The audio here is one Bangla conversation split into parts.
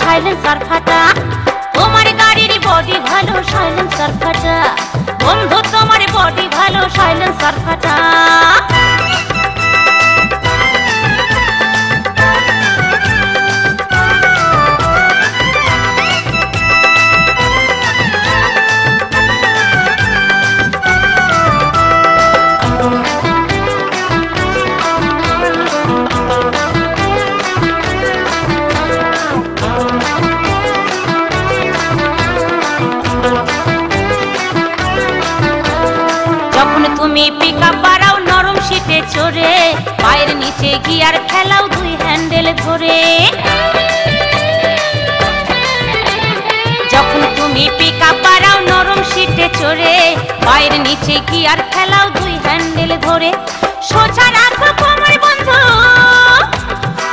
সাইলেন্সার ফাটা। তোমার গাড়ির বডি ভালো সাইলেন্সার ফাটা, বন্ধু তোমার বডি ভালো সাইলেন্সার ফাটা। তুমি পিকআপ বাড়াও নরম সিটে চড়ে, পায়ের নিচে গিয়ার খেলাও দুই হ্যান্ডেল ধরে। যখন তুমি পিকআপ বাড়াও নরম সিটে চড়ে, পায়ের নিচে গিয়ার খেলাও দুই হ্যান্ডেল ধরে। সোজা রাখো কোমর বন্ধু,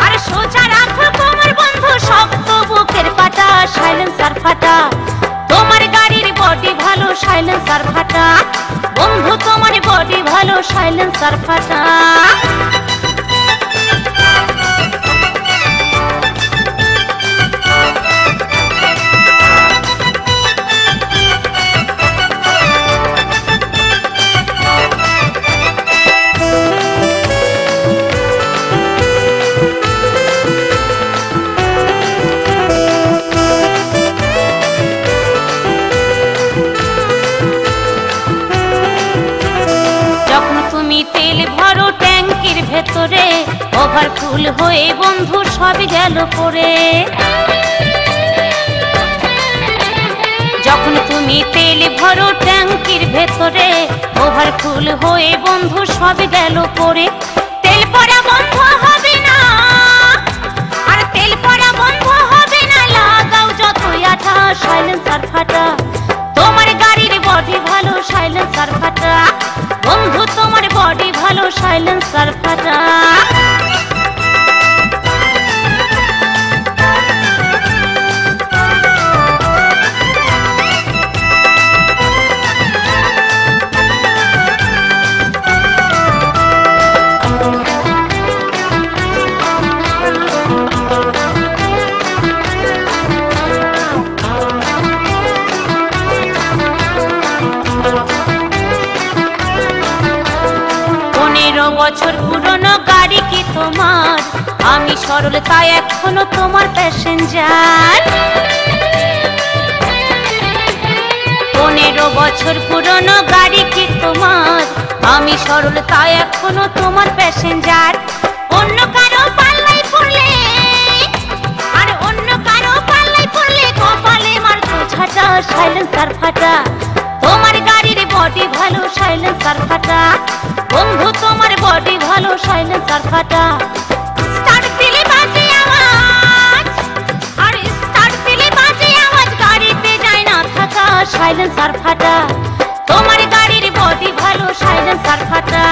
আর সোজা রাখো কোমর বন্ধু, শক্ত বুকের পাটা সাইলেন্সার ফাটা। তোমার গাড়ির বডি ভালো সাইলেন্সার ফাটা, বন্ধু তোমার বডি ভালো সাইলেন্সার ফাটা। তেল ভরো ট্যাঙ্কির ভেতরে, ওভারফুল হয়ে বন্ধু সব গেল পড়ে। যখন তুমি তেল ভরো ট্যাঙ্কির ভেতরে, ওভারফুল হয়ে বন্ধু সব গেল পড়ে। তেল পড়া বন্ধ হবে না, আর তেল পড়া বন্ধ হবে না, লাগাও যতই আঠা সাইলেন্সার ফাটা। তোমার গাড়ির বডি ভালো সাইলেন্সার ফাটা, বন্ধু তোমার বডি ভালো সাইলেন্সার ফাটা। বছর পুরনো গাড়ি কি তোমার, আমি সরল তাই এখনো তোমার প্যাসেঞ্জার। 15 বছর পুরনো গাড়ি কি তোমার, আমি সরল তাই এখনো তোমার প্যাসেঞ্জার। অন্য কারো পাল্লাই পড়লে, আর অন্য কারো পাল্লাই পড়লে কপালে মারতো ঝাঁটা সাইলেন্সার ফাটা। তোমার গাড়ির বডি ভালো সাইলেন্সার ফাটা, বন্ধু তোমার বডি ভালো সাইলেন্সার ফাটা। স্টার্ট দিলে বাজে আওয়াজ, আর স্টার্ট দিলে বাজে আওয়াজ, গাড়িতে যায় না থাকা সাইলেন্সার ফাটা। তোমার গাড়ির বডি ভালো সাইলেন্সার ফাটা।